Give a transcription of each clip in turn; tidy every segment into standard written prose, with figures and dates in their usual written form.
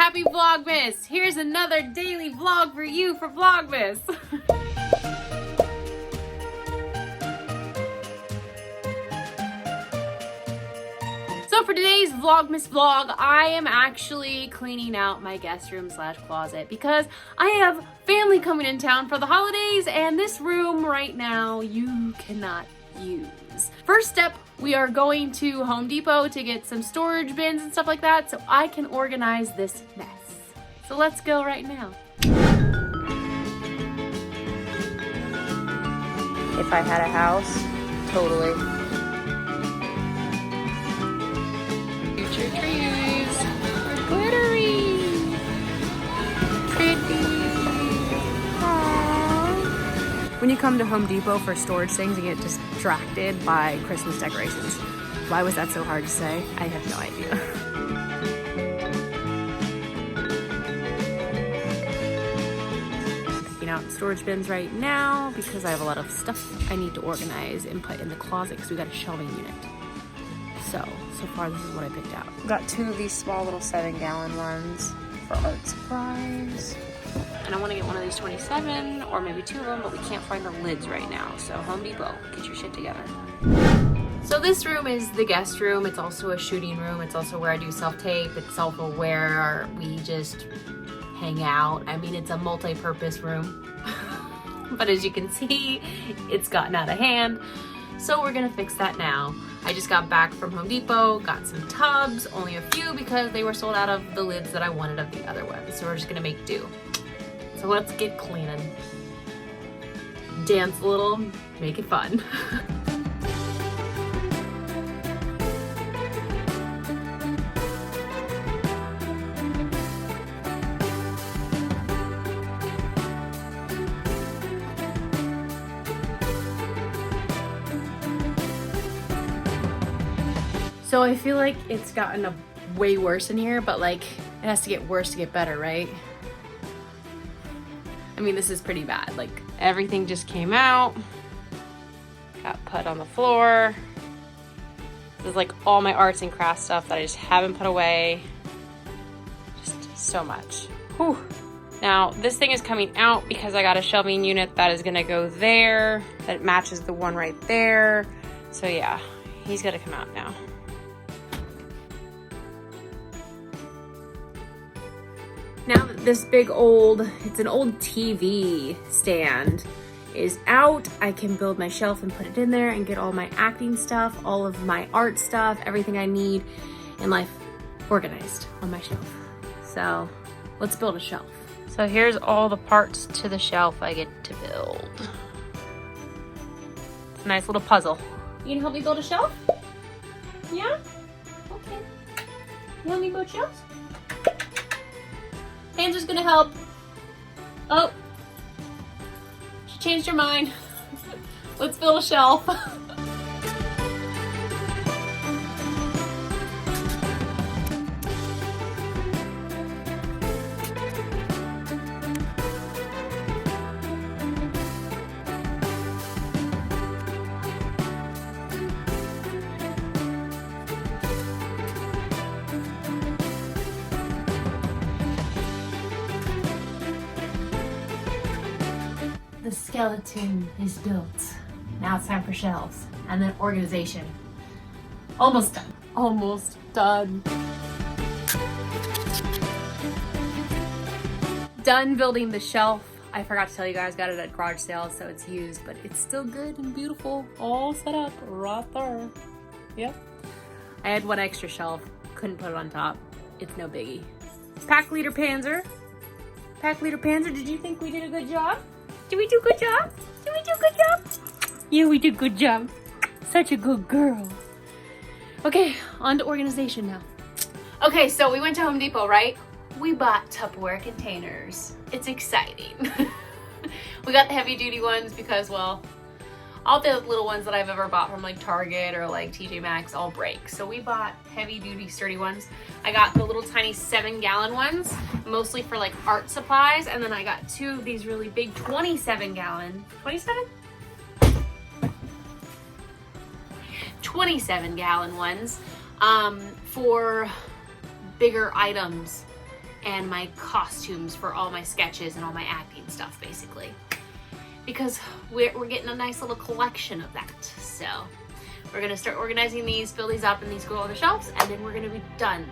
Happy Vlogmas! Here's another daily vlog for you for Vlogmas. So for today's Vlogmas vlog, I am actually cleaning out my guest room slash closet because I have family coming in town for the holidays and this room right now you cannot use. First step, we are going to Home Depot to get some storage bins and stuff like that so I can organize this mess. So let's go right now. If I had a house, totally. Future trees, glittery, pretty. Aww. When you come to Home Depot for storage things, you get distracted by Christmas decorations. Why was that so hard to say? I have no idea. I'm picking out storage bins right now because I have a lot of stuff I need to organize and put in the closet because we got a shelving unit. So far this is what I picked out. Got two of these small little 7-gallon ones for art supplies. And I want to get one of these 27 or maybe two of them, but we can't find the lids right now. So Home Depot, get your shit together. So this room is the guest room. It's also a shooting room. It's also where I do self-tape. It's also where we just hang out. I mean, it's a multi-purpose room. But as you can see, it's gotten out of hand. So we're gonna fix that now. I just got back from Home Depot, got some tubs, only a few because they were sold out of the lids that I wanted of the other ones. So we're just gonna make do. So let's get cleaning. Dance a little, make it fun. So I feel like it's gotten way worse in here, but like it has to get worse to get better, right? I mean, this is pretty bad. Like everything just came out, got put on the floor. This is like all my arts and crafts stuff that I just haven't put away. Just so much. Whew. Now this thing is coming out because I got a shelving unit that is gonna go there, that matches the one right there. So yeah, he's gotta come out now. Now that this big old, it's an old TV stand is out, I can build my shelf and put it in there and get all my acting stuff, all of my art stuff, everything I need in life organized on my shelf. So let's build a shelf. So here's all the parts to the shelf I get to build. It's a nice little puzzle. You can help me build a shelf? Yeah? Okay. You help me build shelves? Panzer's gonna help. Oh, she changed her mind. Let's build a shelf. The skeleton is built. Now it's time for shelves and then organization. Almost done. Almost done. Done building the shelf. I forgot to tell you guys, got it at garage sale, so it's used, but it's still good and beautiful. All set up right there. Yep. I had one extra shelf, couldn't put it on top. It's no biggie. Pack leader Panzer. Pack leader Panzer, did you think we did a good job? Did we do a good job? Did we do a good job? Yeah, we did a good job. Such a good girl. Okay, on to organization now. Okay, so we went to Home Depot, right? We bought Tupperware containers. It's exciting. We got the heavy duty ones because, well, all the little ones that I've ever bought from like Target or like TJ Maxx all break. So we bought heavy duty sturdy ones. I got the little tiny 7-gallon ones, mostly for like art supplies. And then I got two of these really big 27-gallon, 27-gallon ones for bigger items. and my costumes for all my sketches and all my acting stuff, basically. Because we're getting a nice little collection of that. So we're gonna start organizing these, fill these up, and these go on the shelves, and then we're gonna be done.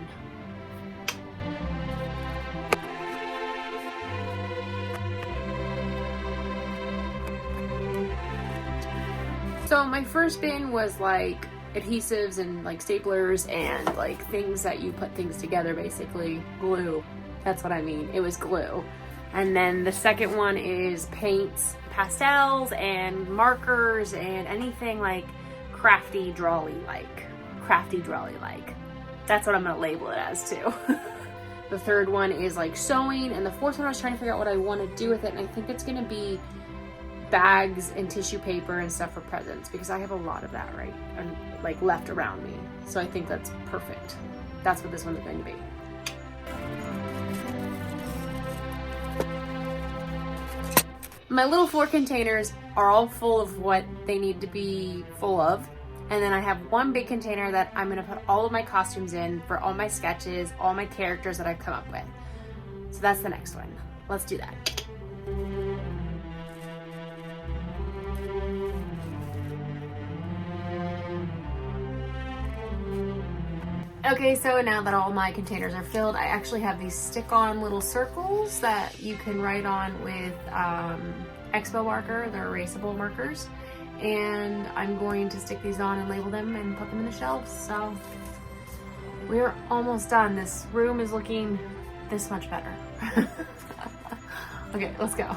So my first bin was like adhesives and like staplers and like things that you put things together, basically. Glue. That's what I mean. It was glue. And then the second one is paints, pastels, and markers, and anything like crafty drawly like. That's what I'm gonna label it as too. The third one is like sewing, and the fourth one I was trying to figure out what I want to do with it, and I think it's gonna be bags and tissue paper and stuff for presents, because I have a lot of that and like left around me. So I think that's perfect. That's what this one's going to be. My little 4 containers are all full of what they need to be full of. And then I have one big container that I'm gonna put all of my costumes in for all my sketches, all my characters that I've come up with. So that's the next one. Let's do that. Okay, so now that all my containers are filled, I actually have these stick-on little circles that you can write on with Expo marker. They're erasable markers. And I'm going to stick these on and label them and put them in the shelves. So we're almost done. This room is looking this much better. Okay, let's go.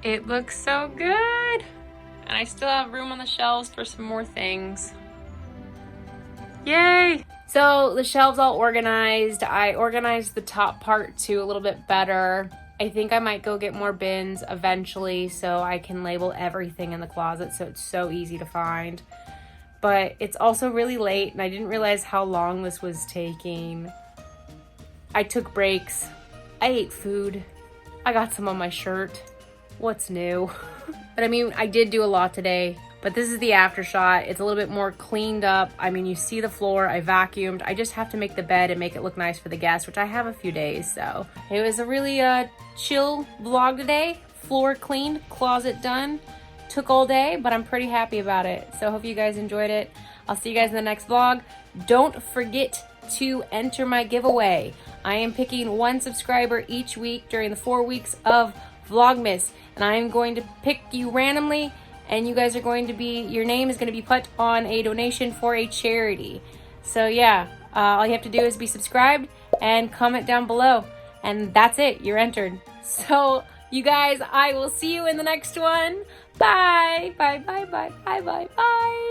It looks so good. And I still have room on the shelves for some more things. Yay! So the shelves all organized. I organized the top part too a little bit better. I think I might go get more bins eventually so I can label everything in the closet so it's so easy to find. But it's also really late and I didn't realize how long this was taking. I took breaks. I ate food. I got some on my shirt. What's new? But I mean, I did do a lot today, but this is the after shot. It's a little bit more cleaned up. I mean, you see the floor, I vacuumed. I just have to make the bed and make it look nice for the guests, which I have a few days. So it was a really chill vlog today. Floor cleaned, closet done. Took all day, but I'm pretty happy about it. So I hope you guys enjoyed it. I'll see you guys in the next vlog. Don't forget to enter my giveaway. I am picking 1 subscriber each week during the 4 weeks of Vlogmas, and I am going to pick you randomly, and you guys are going to be, your name is going to be put on a donation for a charity. So yeah, all you have to do is be subscribed and comment down below, and that's it, you're entered. So you guys, I will see you in the next one. Bye, bye, bye, bye, bye, bye, bye.